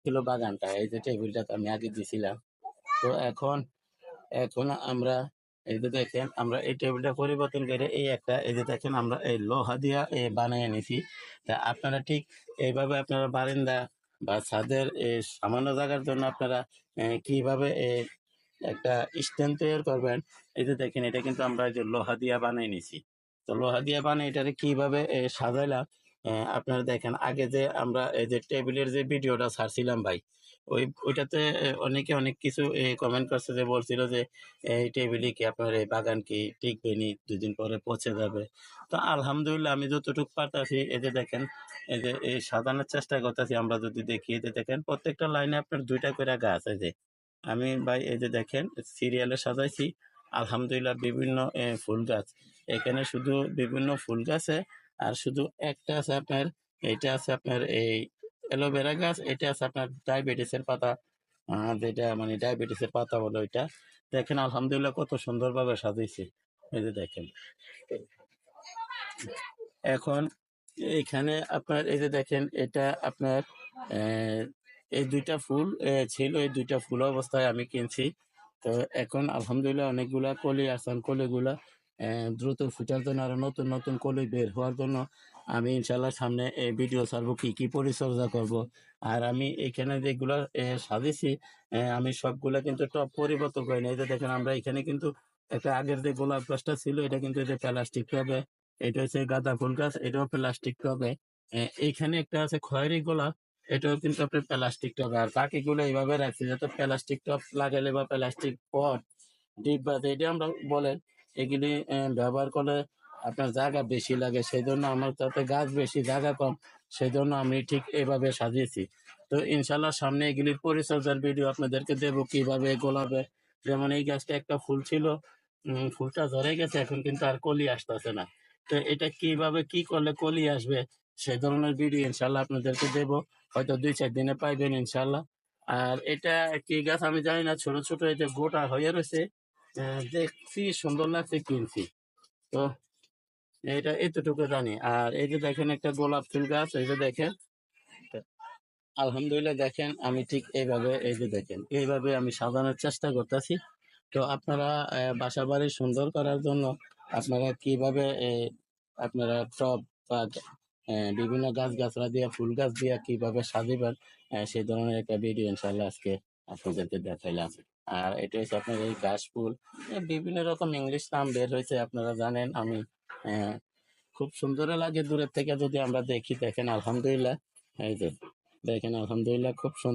ছিল বাগানটা, এই যে টেবিলটা আমি আগে দিছিলাম। তো এখন এখন আমরা এই যে দেখেন আমরা এই টেবিলটা পরিবর্তন করে এই একটা এই যে দেখেন আমরা এই লোহা দিয়া বানিয়ে নিছি। তা আপনারা ঠিক এইভাবে আপনারা বারান্দা বা ছাদের এই সামান্য জায়গার জন্য আপনারা কিভাবে একটা স্ট্যান্ড তৈরি করবেন। এই যে দেখেন এটা কিন্তু আমরা এই যে লোহা দিয়া বানিয়ে নিছি। তো লোহা দিয়া বানিয়ে এটারে কিভাবে সাজাইলাম আপনারা দেখেন। আগে যে আমরা এই যে টেবিলের যে ভিডিওটা ছাড়ছিলাম ভাই, ওইটাতে অনেকে অনেক কিছু কমেন্ট করছে, যে বলছিল যে এই টেবিলে কি আপনার এই বাগান কি টিকবে নি, 2 দিন পরে পচে যাবে। তো আলহামদুলিল্লাহ আমি যতটুকু পারতাছি এই যে দেখেন এই যে এই সাজানোর চেষ্টা করতেছি। আমরা যদি দেখি এই যে দেখেন প্রত্যেকটা লাইনে আপনার 2টা করে গাছ। এই যে আমি ভাই এই যে দেখেন সিরিয়ালে সাজাইছি। আলহামদুলিল্লাহ বিভিন্ন ফুল গাছ, এখানে শুধু বিভিন্ন ফুল গাছে। আর শুধু একটা আছে আপনার, এইটা আছে আপনার এই অ্যালোভেরা গাছ, এটা আছে আপনার ডায়াবেটিসের পাতা। যেটা মানে ডায়াবেটিসের পাতা বলে ওইটা। দেখেন আলহামদুলিল্লাহ কত সুন্দরভাবে সাজাইছি। এই যে দেখেন এখন এইখানে আপনার এই যে দেখেন এটা আপনার আহ, এই 2টা ফুল ছিল, এই 2টা ফুল অবস্থায় আমি কিনছি। তো এখন আলহামদুলিল্লাহ অনেকগুলা কলি আসছেন, কলিগুলা দ্রুত ফুটার জন্য, আরো নতুন নতুন কলি বের হওয়ার জন্য আমি ইনশাল্লাহ সামনে ভিডিও ছাড়বো কি কি পরিচর্যা করব। আর আমি এখানে যেগুলা সাজিয়েছি আমি সবগুলা কিন্তু টপ পরিবর্তন করি না। এই যে দেখেন আমরা এখানে কিন্তু একটা আগের যে গোলাপ গাছটা ছিল এটা কিন্তু এই যে প্লাস্টিক টবে, এটা হচ্ছে গাঁদা ফুল গাছ, এটাও প্লাস্টিক টবে। এইখানে একটা আছে খয়েরি গোলাপ, এটাও কিন্তু আপনার প্লাস্টিক টবে। আর বাকিগুলো এইভাবে রাখছি যাতে প্লাস্টিক টব লাগালে বা প্লাস্টিক পট ডিব্বা যেটা আমরা বলেন এগুলি ব্যবহার করলে আপনার জায়গা বেশি লাগে, সেই জন্য আমার তাতে গাছ বেশি জায়গা কম, সেই জন্য আমি ঠিক এইভাবে সাজিয়েছি। তো ইনশাল্লাহ সামনে এগুলির পরিচর্যার ভিডিও আপনাদেরকে দেবো কিভাবে গোলাপে। যেমন এই গাছটা একটা ফুল ছিল, ফুলটা ধরে গেছে, এখন কিন্তু আর কলি আসতেছে না। তো এটা কিভাবে কি করলে কলি আসবে সেই ধরনের ভিডিও ইনশাল্লাহ আপনাদেরকে দেবো, হয়তো 2-4 দিনে পাইবেন ইনশাল্লাহ। আর এটা কি গাছ আমি জানি না, ছোট ছোট এই যে গোটা হয়ে রয়েছে, দেখছি সুন্দর লাগছে কিনছি। তো এটা এতটুকু জানি। আর এই যে দেখেন একটা গোলাপ ফুল গাছ, এই যে দেখেন আলহামদুলিল্লাহ দেখেন আমি ঠিক এইভাবে এই যে দেখেন এইভাবে আমি সাজানোর চেষ্টা করতেছি। তো আপনারা বাসা বাড়ি সুন্দর করার জন্য আপনারা কিভাবে আপনারা টব বা বিভিন্ন গাছ গাছড়া দিয়ে ফুল গাছ দিয়ে কিভাবে সাজিবেন সেই ধরনের একটা ভিডিও ইনশাল্লাহ আজকে আপনাদেরকে দেখাইলাম। আর এটা হচ্ছে আপনার এই ঘাস ফুল, বিভিন্ন রকম ইংলিশ নাম বের হয়েছে আপনারা জানেন। আমি আহ, খুব সুন্দর লাগে দূরের থেকে যদি আমরা দেখি। দেখেন আলহামদুলিল্লাহ এই যে দেখেন আলহামদুলিল্লাহ খুব সুন্দর।